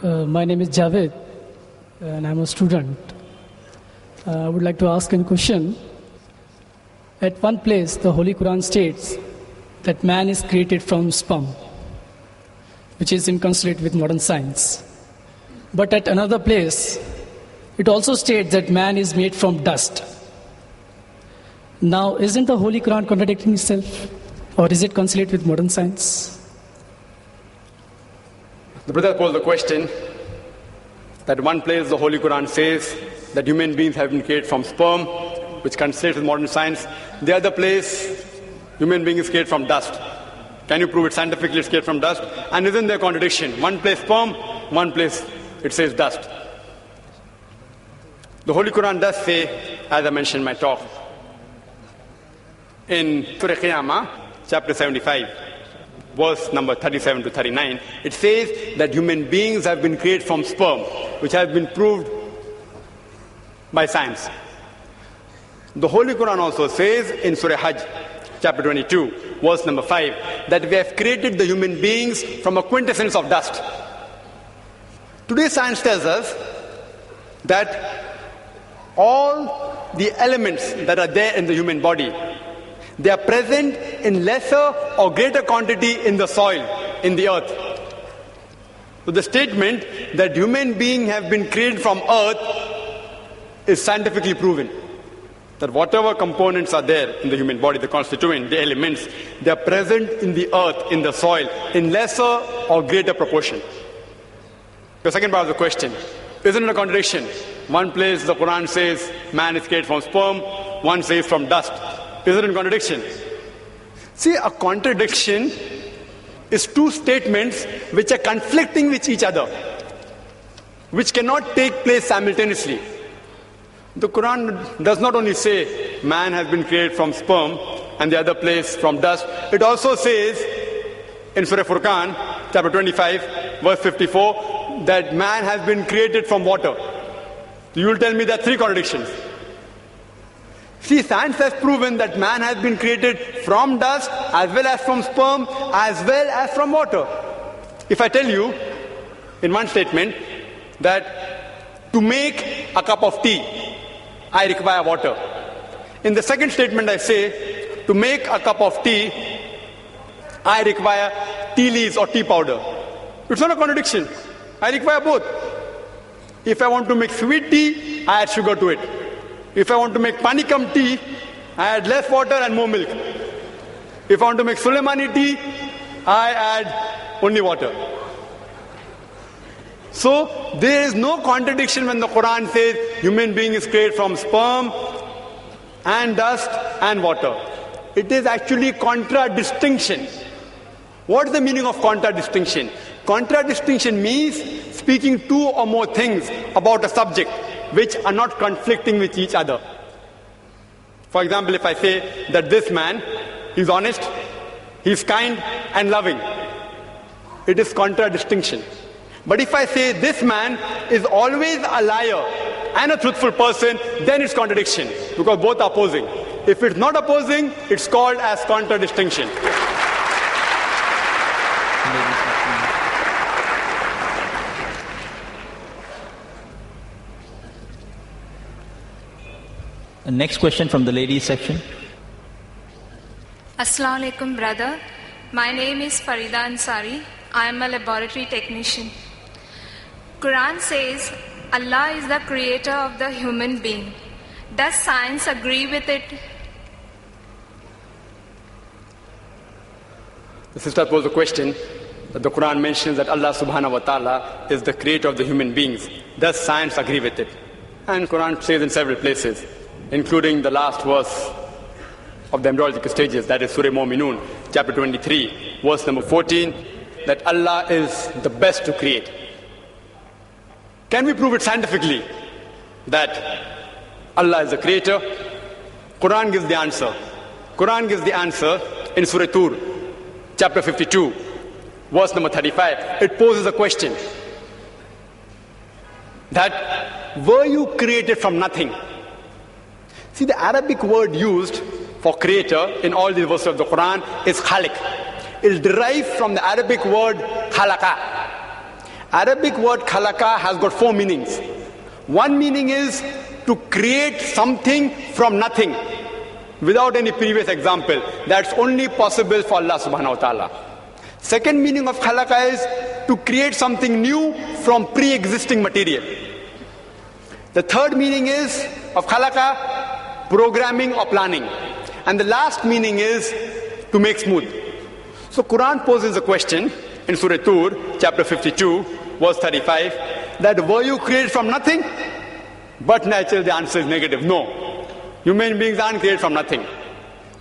My name is Javed and I'm a student. I would like to ask a question. At one place, the Holy Quran states that man is created from sperm, which is inconsistent with modern science. But at another place, it also states that man is made from dust. Now, isn't the Holy Quran contradicting itself? Or is it consistent with modern science? The brother posed the question that one place the Holy Quran says that human beings have been created from sperm, which consists with modern science. The other place, human being is created from dust. Can you prove it scientifically it's created from dust? And isn't there a contradiction? One place sperm, one place it says dust. The Holy Quran does say, as I mentioned in my talk, in Surah Qiyamah, chapter 75, verse number 37 to 39, it says that human beings have been created from sperm, which has been proved by science. The Holy Quran also says in Surah Hajj, chapter 22, verse number 5, that we have created the human beings from a quintessence of dust. Today science tells us that all the elements that are there in the human body, they are present in lesser or greater quantity in the soil, in the earth. So the statement that human beings have been created from earth is scientifically proven. That whatever components are there in the human body, the constituent, the elements, they are present in the earth, in the soil, in lesser or greater proportion. The second part of the question, isn't it a contradiction? One place the Quran says man is created from sperm, one says from dust. Is it a contradiction? See, a contradiction is two statements which are conflicting with each other, which cannot take place simultaneously. The Quran does not only say man has been created from sperm and the other place from dust. It also says in Surah Furqan, chapter 25, verse 54, that man has been created from water. You will tell me there are three contradictions. See, science has proven that man has been created from dust, as well as from sperm, as well as from water. If I tell you in one statement that to make a cup of tea, I require water. In the second statement I say, to make a cup of tea, I require tea leaves or tea powder. It's not a contradiction. I require both. If I want to make sweet tea, I add sugar to it. If I want to make panikam tea, I add less water and more milk. If I want to make Suleimani tea, I add only water. So there is no contradiction when the Quran says human being is created from sperm and dust and water. It is actually contradistinction. What is the meaning of contradistinction? Contradistinction means speaking two or more things about a subject which are not conflicting with each other. For example, if I say that this man is honest, he's kind and loving, it is contradistinction. But if I say this man is always a liar and a truthful person, then it's contradiction, because both are opposing. If it's not opposing, it's called as contradistinction. Next question from the ladies section. Assalamu alaikum, brother. My name is Farida Ansari. I am a laboratory technician. Quran says Allah is the creator of the human being. Does science agree with it? The sister posed a question that the Quran mentions that Allah subhanahu wa ta'ala is the creator of the human beings. Does science agree with it? And Quran says in several places, including the last verse of the embryological stages, that is Surah Mu'minun, chapter 23, verse number 14, that Allah is the best to create. Can we prove it scientifically that Allah is the creator? Quran gives the answer. Quran gives the answer in Surah Tur, chapter 52, verse number 35. It poses a question that were you created from nothing? See, the Arabic word used for creator in all these verses of the Quran is khaliq. It is derived from the Arabic word khalaqa. Arabic word khalaqa has got 4 meanings. One meaning is to create something from nothing, without any previous example. That's only possible for Allah subhanahu wa ta'ala. Second meaning of khalaqa is to create something new from pre-existing material. The third meaning is of khalaqa, programming or planning. And the last meaning is to make smooth. So Quran poses a question in Surah Tur, chapter 52, verse 35, that were you created from nothing? But naturally the answer is negative. No. Human beings aren't created from nothing.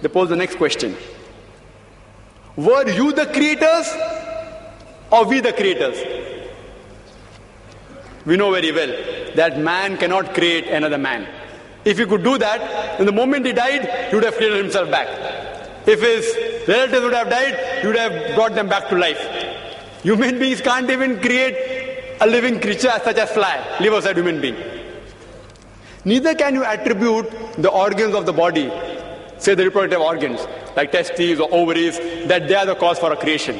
They pose the next question. Were you the creators or we the creators? We know very well that man cannot create another man. If he could do that, then the moment he died, he would have created himself back. If his relatives would have died, he would have brought them back to life. Human beings can't even create a living creature such as fly, live aside human being. Neither can you attribute the organs of the body, say the reproductive organs, like testes or ovaries, that they are the cause for a creation.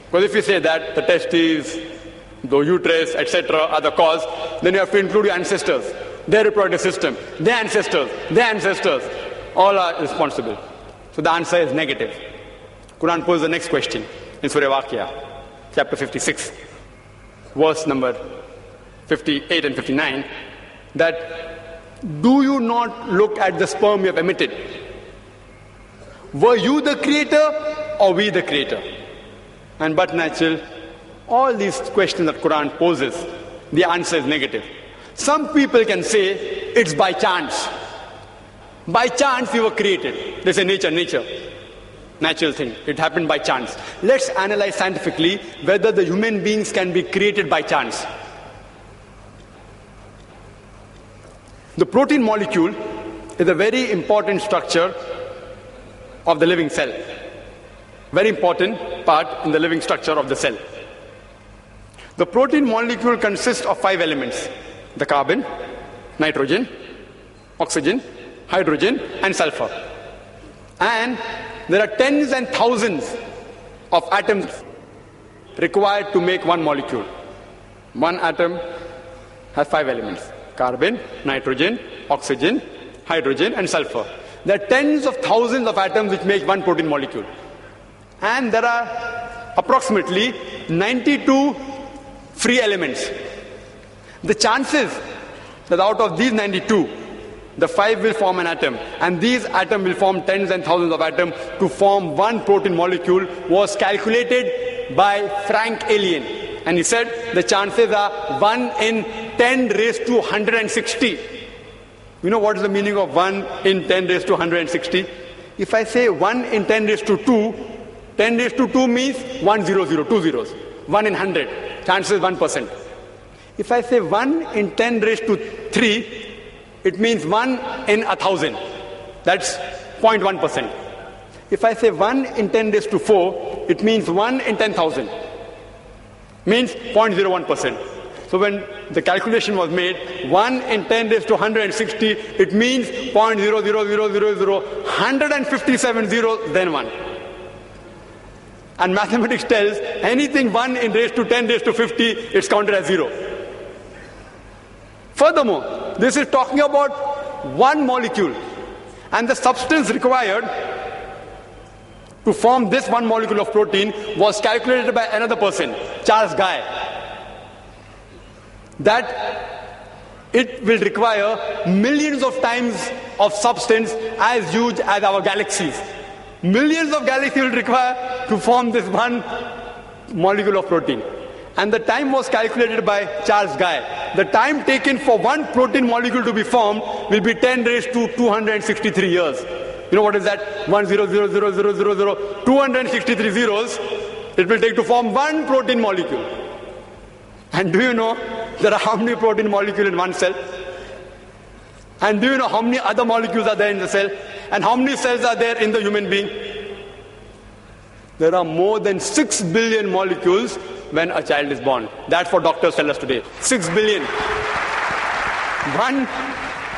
Because if you say that the testes, the uterus, etc. are the cause, then you have to include your ancestors, their reproductive system, their ancestors, all are responsible. So the answer is negative. Quran poses the next question in Surah Waqia, chapter 56, verse number 58 and 59, that do you not look at the sperm you have emitted? Were you the creator or we the creator? And but natural, all these questions that Quran poses, the answer is negative. Some people can say it's by chance. By chance you were created. They say nature. Natural thing. It happened by chance. Let's analyze scientifically whether the human beings can be created by chance. The protein molecule is a very important structure of the living cell. Very important part in the living structure of the cell. The protein molecule consists of 5 elements: the carbon, nitrogen, oxygen, hydrogen, and sulfur. And there are tens and thousands of atoms required to make one molecule. One atom has 5 elements: carbon, nitrogen, oxygen, hydrogen, and sulfur. There are tens of thousands of atoms which make one protein molecule. And there are approximately 92 free elements. The chances that out of these 92, the 5 will form an atom, and these atoms will form tens and thousands of atoms to form one protein molecule, was calculated by Frank Alien. And he said the chances are 1 in 10 raised to 160. You know what is the meaning of 1 in 10 raised to 160? If I say 1 in 10 raised to 2, 10 raised to 2 means 100, 2 zeros. 1 in 100, chances 1%. If I say 1 in 10 raised to 3, it means 1 in 1,000. That's 0.1%. If I say 1 in 10 raised to 4, it means 1 in 10,000. Means 0.01%. So when the calculation was made, 1 in 10 raised to 160, it means 0.00000, 157 zeros, then 1. And mathematics tells anything 1 in raised to 10 raised to 50, it's counted as 0. Furthermore, this is talking about one molecule, and the substance required to form this one molecule of protein was calculated by another person, Charles Guy, that it will require millions of times of substance as huge as our galaxies. Millions of galaxies will require to form this one molecule of protein. And the time was calculated by Charles Guy. The time taken for one protein molecule to be formed will be 10 raised to 263 years. You know what is that? 1000000, 263 zeros it will take to form one protein molecule. And do you know there are how many protein molecules in one cell? And do you know how many other molecules are there in the cell? And how many cells are there in the human being? There are more than 6 billion molecules when a child is born. That's what doctors tell us today. 6 billion. One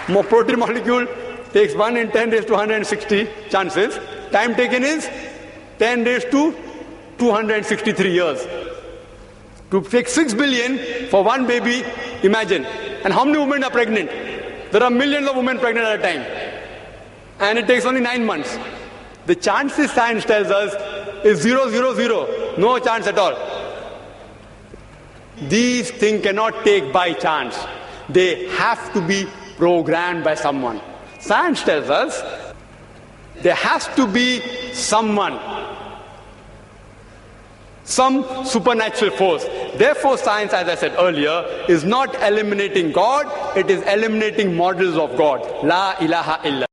more protein molecule takes 1 in 10 raised to 160 chances. Time taken is 10 raised to 263 years. To take 6 billion for one baby, imagine. And how many women are pregnant? There are millions of women pregnant at a time. And it takes only 9 months. The chances science tells us is 0, 0, 0. No chance at all. These things cannot take by chance. They have to be programmed by someone. Science tells us there has to be someone, some supernatural force. Therefore, science, as I said earlier, is not eliminating God, it is eliminating models of God. La ilaha illa.